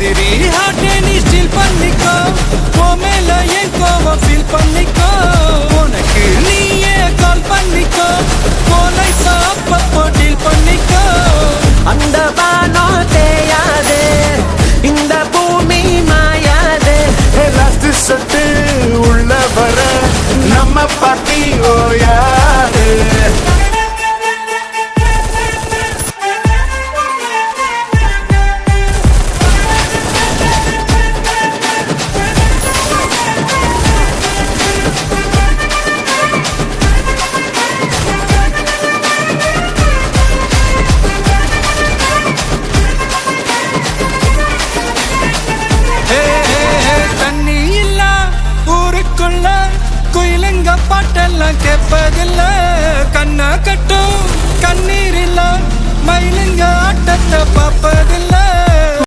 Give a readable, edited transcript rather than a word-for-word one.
எதிரி ஹார்ட்டே நீ ஸ்டீல் பண்ணிக்கோ, உன் மேல என் கோவம் ஃபீல் பண்ணிக்கோ, உனக்கு நீயே கால் பண்ணிக்கோ, போலைஸா அப்பப்போ டீல் பண்ணிக்கோ. அந்த வானம் தேயாது, இந்த பூமி மாயாது. லாஸ்ட் சட்டு உள்ள வர நம்ம பாட்டி ஓயாது. குயிலுங்க பாட்டெல்லாம் கேட்பதில்ல, கண்ணா கட்டும் கண்ணீர் இல்ல, மயிலுங்க ஆட்டத்தை பார்ப்பதில்லை.